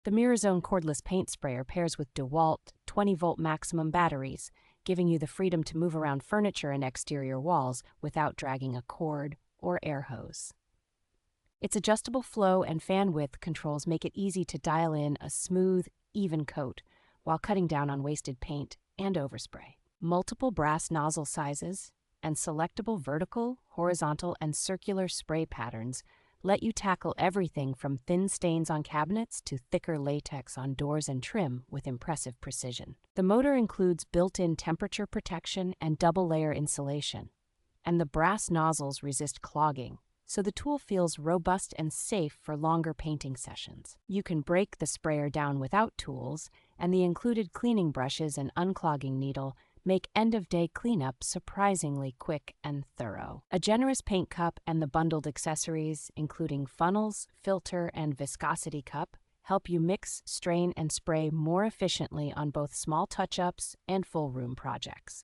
The MirrorZone Cordless Paint Sprayer pairs with Dewalt 20-volt maximum batteries, giving you the freedom to move around furniture and exterior walls without dragging a cord or air hose. Its adjustable flow and fan width controls make it easy to dial in a smooth, even coat while cutting down on wasted paint and overspray. Multiple brass nozzle sizes and selectable vertical, horizontal, and circular spray patterns let you tackle everything from thin stains on cabinets to thicker latex on doors and trim with impressive precision. The motor includes built-in temperature protection and double-layer insulation, and the brass nozzles resist clogging, so the tool feels robust and safe for longer painting sessions. You can break the sprayer down without tools, and the included cleaning brushes and unclogging needle make end-of-day cleanup surprisingly quick and thorough. A generous paint cup and the bundled accessories, including funnels, filter, and viscosity cup, help you mix, strain, and spray more efficiently on both small touch-ups and full-room projects.